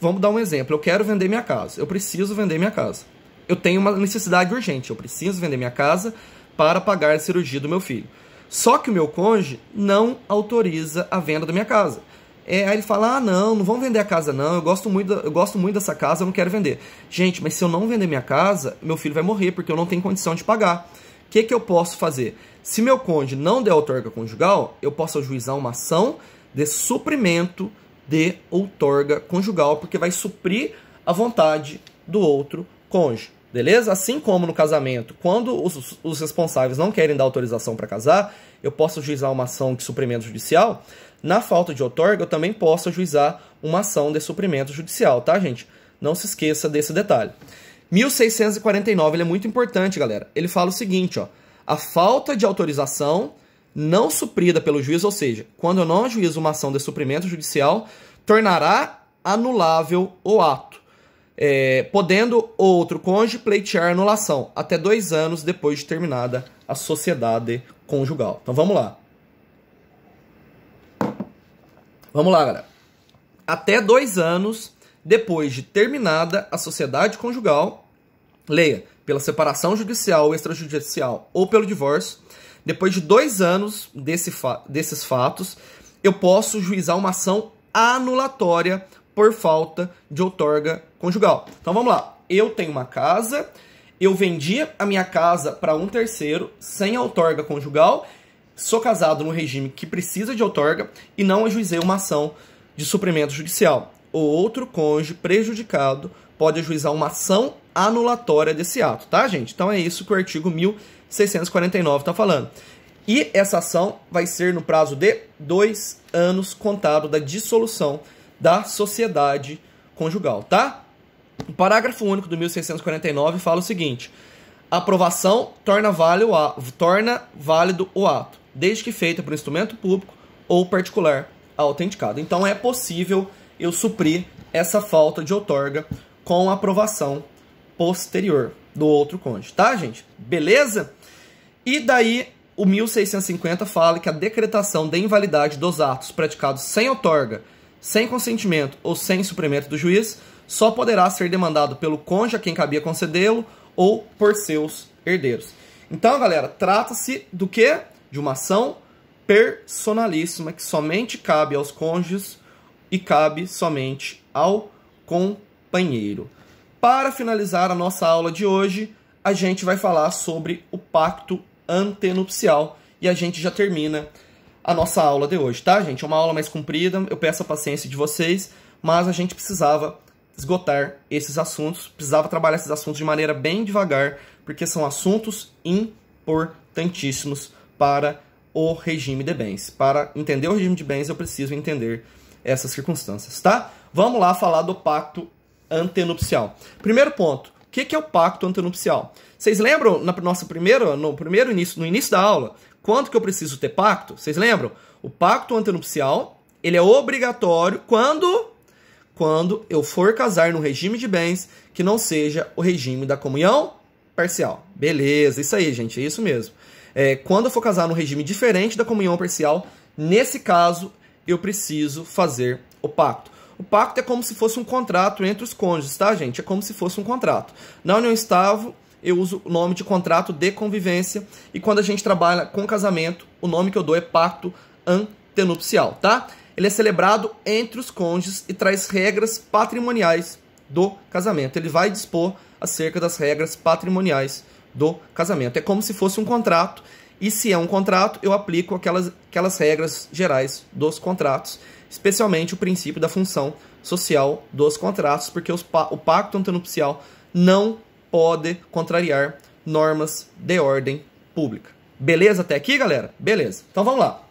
Speaker 1: vamos dar um exemplo. Eu quero vender minha casa. Eu preciso vender minha casa. Eu tenho uma necessidade urgente. Eu preciso vender minha casa para pagar a cirurgia do meu filho. Só que o meu cônjuge não autoriza a venda da minha casa. Aí ele fala, não vamos vender a casa não, eu gosto muito dessa casa, eu não quero vender. Gente, mas se eu não vender minha casa, meu filho vai morrer, porque eu não tenho condição de pagar. O que eu posso fazer? Se meu cônjuge não der outorga conjugal, eu posso ajuizar uma ação de suprimento de outorga conjugal, porque vai suprir a vontade do outro cônjuge. Beleza? Assim como no casamento, quando os responsáveis não querem dar autorização para casar, eu posso ajuizar uma ação de suprimento judicial. Na falta de outorga, eu também posso ajuizar uma ação de suprimento judicial, tá, gente? Não se esqueça desse detalhe. 1649, ele é muito importante, galera. Ele fala o seguinte, ó. A falta de autorização não suprida pelo juiz, ou seja, quando eu não ajuizo uma ação de suprimento judicial, tornará anulável o ato. Podendo outro cônjuge pleitear anulação até 2 anos depois de terminada a sociedade conjugal. Então vamos lá. Vamos lá, galera. Até 2 anos depois de terminada a sociedade conjugal, leia, pela separação judicial ou extrajudicial ou pelo divórcio, depois de 2 anos desses fatos, eu posso juizar uma ação anulatória por falta de outorga conjugal. Então vamos lá. Eu tenho uma casa, eu vendi a minha casa para um terceiro sem outorga conjugal, sou casado no regime que precisa de outorga e não ajuizei uma ação de suprimento judicial. O outro cônjuge prejudicado pode ajuizar uma ação anulatória desse ato, tá, gente? Então é isso que o artigo 1649 está falando. E essa ação vai ser no prazo de 2 anos contado da dissolução da sociedade conjugal, tá? O parágrafo único do 1649 fala o seguinte: a aprovação torna válido o ato, desde que feita por instrumento público ou particular autenticado. Então é possível eu suprir essa falta de outorga com a aprovação posterior do outro cônjuge, tá, gente? Beleza? E daí o 1650 fala que a decretação de invalidade dos atos praticados sem outorga, sem consentimento ou sem suprimento do juiz só poderá ser demandado pelo cônjuge a quem cabia concedê-lo ou por seus herdeiros. Então, galera, trata-se do quê? De uma ação personalíssima que somente cabe aos cônjuges e cabe somente ao companheiro. Para finalizar a nossa aula de hoje, a gente vai falar sobre o pacto antenupcial e a gente já termina a nossa aula de hoje, tá, gente? É uma aula mais comprida, eu peço a paciência de vocês, mas a gente precisava esgotar esses assuntos, precisava trabalhar esses assuntos de maneira bem devagar, porque são assuntos importantíssimos para o regime de bens. Para entender o regime de bens, eu preciso entender essas circunstâncias, tá? Vamos lá falar do pacto antenupcial. Primeiro ponto, o que é o pacto antenupcial? Vocês lembram no início da aula, quando que eu preciso ter pacto? Vocês lembram? O pacto antenupcial, ele é obrigatório quando eu for casar no regime de bens que não seja o regime da comunhão parcial. Beleza, isso aí, gente, é isso mesmo. Quando eu for casar no regime diferente da comunhão parcial, nesse caso, eu preciso fazer o pacto. O pacto é como se fosse um contrato entre os cônjuges, tá, gente? É como se fosse um contrato. Na união estável, eu uso o nome de contrato de convivência. E quando a gente trabalha com casamento, o nome que eu dou é pacto antenupcial, tá? Ele é celebrado entre os cônjuges e traz regras patrimoniais do casamento. Ele vai dispor acerca das regras patrimoniais do casamento. É como se fosse um contrato. E se é um contrato, eu aplico aquelas regras gerais dos contratos, especialmente o princípio da função social dos contratos, porque o pacto antenupcial não pode contrariar normas de ordem pública. Beleza até aqui, galera? Beleza. Então vamos lá.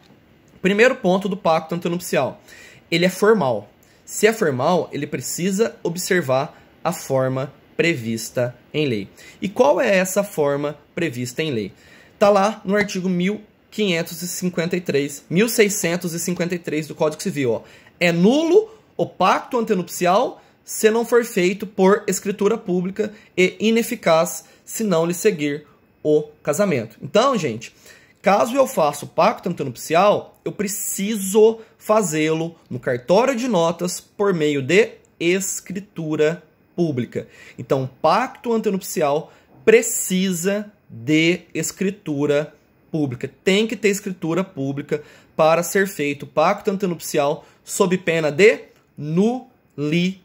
Speaker 1: Primeiro ponto do pacto antenupcial. Ele é formal. Se é formal, ele precisa observar a forma prevista em lei. E qual é essa forma prevista em lei? Está lá no artigo 1653 do Código Civil. Ó. É nulo o pacto antenupcial se não for feito por escritura pública e ineficaz se não lhe seguir o casamento. Então, gente, caso eu faça o pacto antenupcial, eu preciso fazê-lo no cartório de notas por meio de escritura pública. Então, pacto antenupcial precisa de escritura pública. Tem que ter escritura pública para ser feito o pacto antenupcial sob pena de nulidade.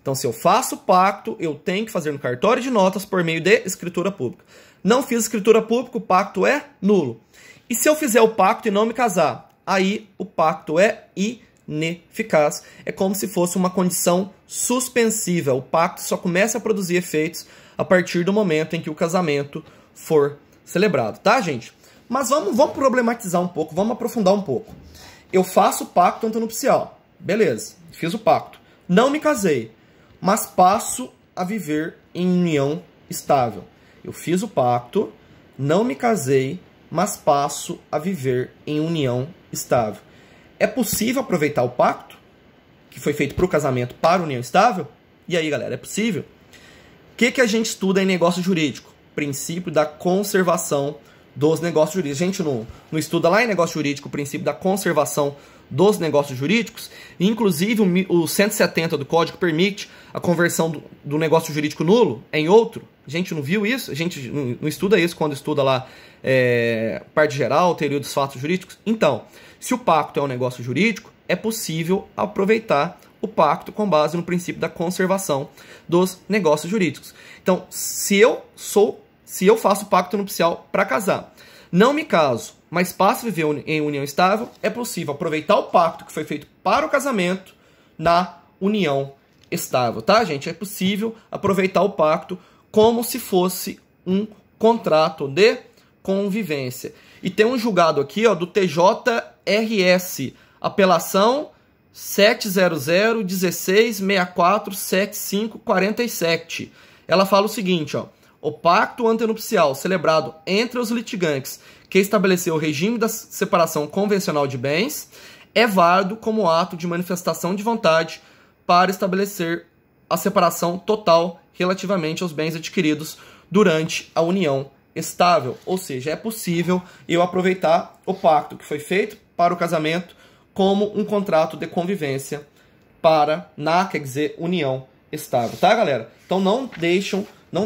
Speaker 1: Então, se eu faço o pacto, eu tenho que fazer no cartório de notas por meio de escritura pública. Não fiz escritura pública, o pacto é nulo. E se eu fizer o pacto e não me casar? Aí o pacto é ineficaz. É como se fosse uma condição suspensiva. O pacto só começa a produzir efeitos a partir do momento em que o casamento for celebrado, tá, gente? Mas vamos problematizar um pouco, vamos aprofundar um pouco. Eu faço o pacto antenupcial, beleza, fiz o pacto. Não me casei, mas passo a viver em união estável. Eu fiz o pacto, não me casei, mas passo a viver em união estável. É possível aproveitar o pacto, que foi feito para o casamento, para a união estável? E aí, galera, é possível? O que a gente estuda em negócio jurídico? Princípio da conservação dos negócios jurídicos. A gente não estuda lá em negócio jurídico o princípio da conservação dos negócios jurídicos. Inclusive, o 170 do Código permite a conversão do negócio jurídico nulo em outro. A gente não viu isso? A gente não estuda isso quando estuda lá parte geral, teoria dos fatos jurídicos? Então, se o pacto é um negócio jurídico, é possível aproveitar o pacto com base no princípio da conservação dos negócios jurídicos. Então, se eu faço pacto nupcial para casar, não me caso, mas passo a viver em união estável, é possível aproveitar o pacto que foi feito para o casamento na união estável, tá, gente? É possível aproveitar o pacto como se fosse um contrato de convivência. E tem um julgado aqui, ó, do TJRS, apelação 700-16-64-75-47. Ela fala o seguinte, ó: o pacto antenupcial celebrado entre os litigantes que estabeleceu o regime da separação convencional de bens é válido como ato de manifestação de vontade para estabelecer a separação total relativamente aos bens adquiridos durante a união estável, ou seja, é possível eu aproveitar o pacto que foi feito para o casamento como um contrato de convivência quer dizer, união estável, tá, galera? Então não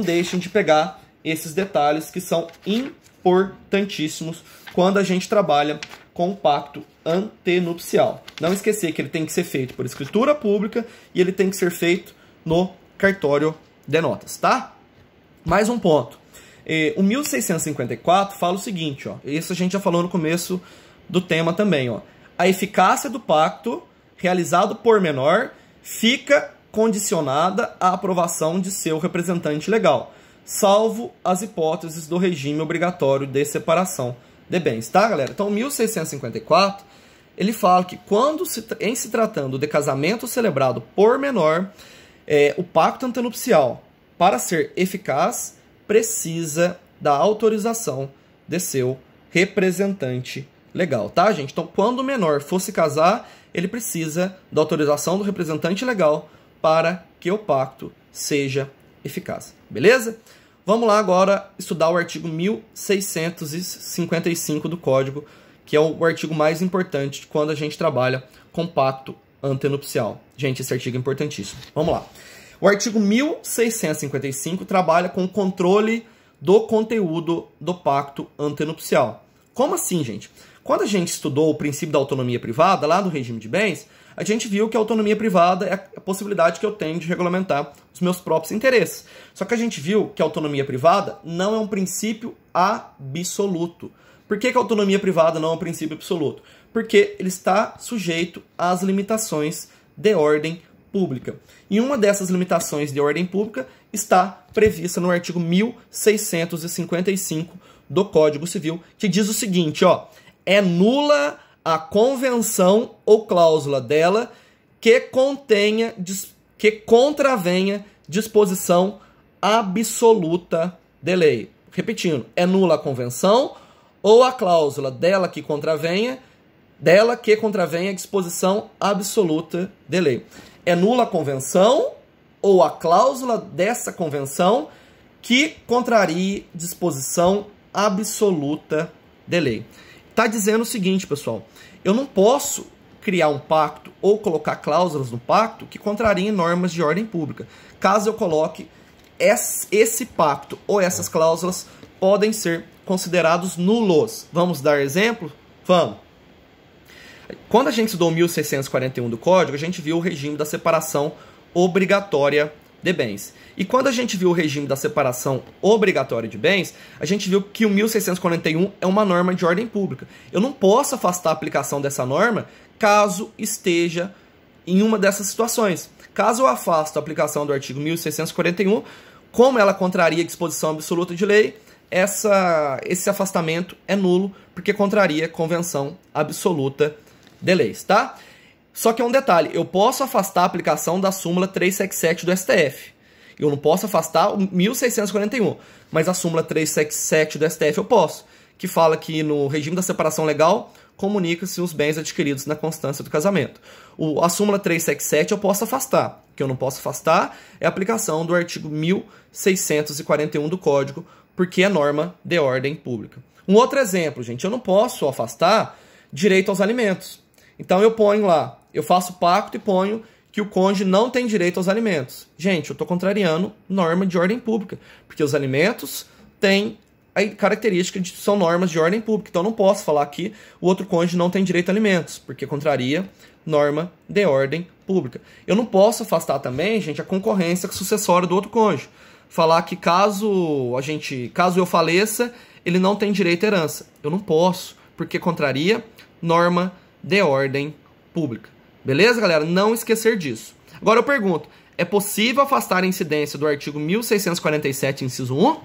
Speaker 1: deixem de pegar esses detalhes que são importantíssimos quando a gente trabalha com o pacto antenupcial. Não esquecer que ele tem que ser feito por escritura pública e ele tem que ser feito no cartório de notas, tá? Mais um ponto. O 1654 fala o seguinte, ó. Isso a gente já falou no começo do tema também, ó. A eficácia do pacto realizado por menor fica condicionada à aprovação de seu representante legal, salvo as hipóteses do regime obrigatório de separação de bens, tá, galera? Então, 1654, ele fala que quando em se tratando de casamento celebrado por menor, o pacto antenupcial, para ser eficaz, precisa da autorização de seu representante legal, tá, gente? Então, quando o menor for se casar, ele precisa da autorização do representante legal para que o pacto seja eficaz, beleza? Vamos lá agora estudar o artigo 1655 do Código, que é o artigo mais importante quando a gente trabalha com pacto antenupcial. Gente, esse artigo é importantíssimo. Vamos lá. O artigo 1655 trabalha com o controle do conteúdo do pacto antenupcial. Como assim, gente? Quando a gente estudou o princípio da autonomia privada, lá no regime de bens, a gente viu que a autonomia privada é a possibilidade que eu tenho de regulamentar os meus próprios interesses. Só que a gente viu que a autonomia privada não é um princípio absoluto. Por que a autonomia privada não é um princípio absoluto? Porque ele está sujeito às limitações de ordem pública. E uma dessas limitações de ordem pública está prevista no artigo 1655 do Código Civil, que diz o seguinte, ó: é nula a convenção ou cláusula dela que contravenha disposição absoluta de lei. Repetindo, é nula a convenção ou a cláusula dela que contravenha disposição absoluta de lei. É nula a convenção ou a cláusula dessa convenção que contrarie disposição absoluta de lei. Está dizendo o seguinte, pessoal, eu não posso criar um pacto ou colocar cláusulas no pacto que contrariem normas de ordem pública. Caso eu coloque esse pacto ou essas cláusulas, podem ser considerados nulos. Vamos dar exemplo? Vamos. Quando a gente estudou 1641 do Código, a gente viu o regime da separação obrigatória de bens. E quando a gente viu o regime da separação obrigatória de bens, a gente viu que o 1641 é uma norma de ordem pública. Eu não posso afastar a aplicação dessa norma caso esteja em uma dessas situações. Caso eu afaste a aplicação do artigo 1641, como ela contraria a disposição absoluta de lei, esse afastamento é nulo, porque contraria a convenção absoluta de leis, tá? Só que é um detalhe, eu posso afastar a aplicação da súmula 377 do STF. Eu não posso afastar o 1641, mas a súmula 377 do STF eu posso, que fala que no regime da separação legal, comunica-se os bens adquiridos na constância do casamento. A súmula 377 eu posso afastar. O que eu não posso afastar é a aplicação do artigo 1641 do Código, porque é norma de ordem pública. Um outro exemplo, gente, eu não posso afastar direito aos alimentos. Então eu ponho lá, eu faço pacto e ponho que o cônjuge não tem direito aos alimentos. Gente, eu estou contrariando norma de ordem pública, porque os alimentos têm a característica de são normas de ordem pública. Então eu não posso falar que o outro cônjuge não tem direito a alimentos, porque contraria norma de ordem pública. Eu não posso afastar também, gente, a concorrência sucessória do outro cônjuge. Falar que caso eu faleça, ele não tem direito à herança. Eu não posso, porque contraria norma de ordem pública. Beleza, galera? Não esquecer disso. Agora eu pergunto, é possível afastar a incidência do artigo 1647, inciso 1?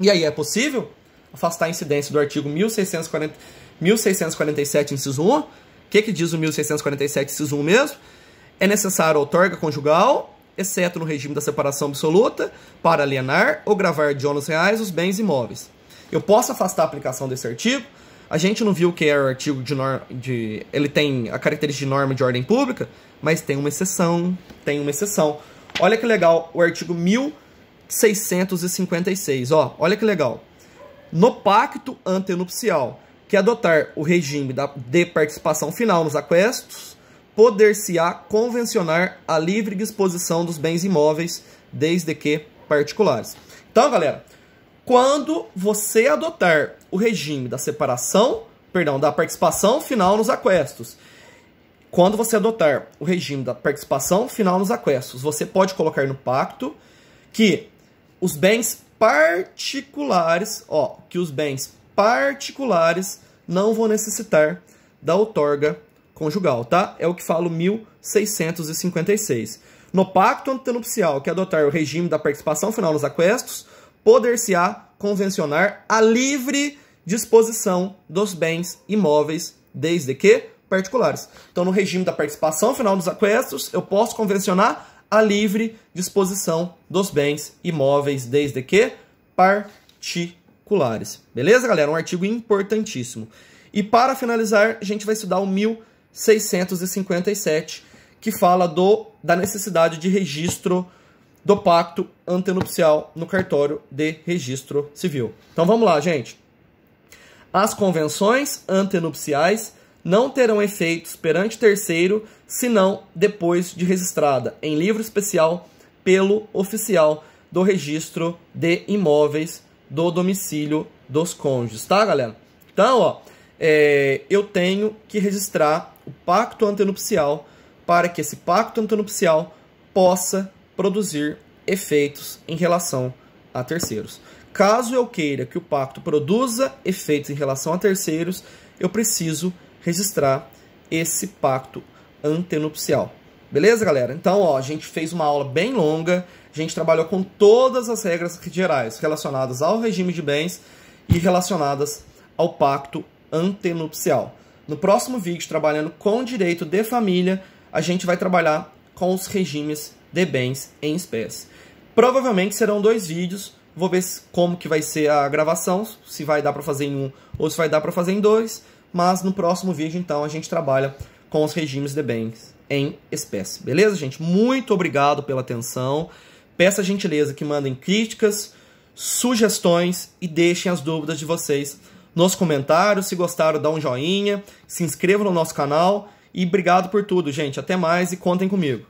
Speaker 1: E aí, é possível afastar a incidência do artigo 1647, inciso 1? O que diz o 1647, inciso 1 mesmo? É necessário outorga conjugal, exceto no regime da separação absoluta, para alienar ou gravar de ônus reais os bens imóveis. Eu posso afastar a aplicação desse artigo? A gente não viu que é o artigo ele tem a característica de norma de ordem pública, mas tem uma exceção, Olha que legal, o artigo 1656, ó, olha que legal. No pacto antenupcial, que adotar o regime de participação final nos aquestos, poder-se-á convencionar a livre disposição dos bens imóveis, desde que particulares. Então, galera, quando você adotar o regime da da participação final nos aquestos, quando você adotar o regime da participação final nos aquestos, você pode colocar no pacto que os bens particulares, não vão necessitar da outorga conjugal, tá? É o que fala o 1656. No pacto antenupcial que adotar o regime da participação final nos aquestos, poder-se-á convencionar a livre disposição dos bens imóveis, desde que particulares. Então, no regime da participação final dos aquestos, eu posso convencionar a livre disposição dos bens imóveis, desde que particulares. Beleza, galera? Um artigo importantíssimo. E para finalizar, a gente vai estudar o 1657, que fala da necessidade de registro do pacto antenupcial no cartório de registro civil. Então vamos lá, gente. As convenções antenupciais não terão efeitos perante terceiro, senão depois de registrada em livro especial pelo oficial do registro de imóveis do domicílio dos cônjuges, tá, galera? Então, ó, eu tenho que registrar o pacto antenupcial para que esse pacto antenupcial possa produzir efeitos em relação a terceiros. Caso eu queira que o pacto produza efeitos em relação a terceiros, eu preciso registrar esse pacto antenupcial. Beleza, galera? Então, ó, a gente fez uma aula bem longa, a gente trabalhou com todas as regras gerais relacionadas ao regime de bens e relacionadas ao pacto antenupcial. No próximo vídeo, trabalhando com direito de família, a gente vai trabalhar com os regimes de bens em espécie. Provavelmente serão 2 vídeos, vou ver como que vai ser a gravação, se vai dar para fazer em um ou se vai dar para fazer em 2, mas no próximo vídeo, então, a gente trabalha com os regimes de bens em espécie. Beleza, gente? Muito obrigado pela atenção. Peço a gentileza que mandem críticas, sugestões e deixem as dúvidas de vocês nos comentários. Se gostaram, dá um joinha, se inscrevam no nosso canal e obrigado por tudo, gente. Até mais e contem comigo.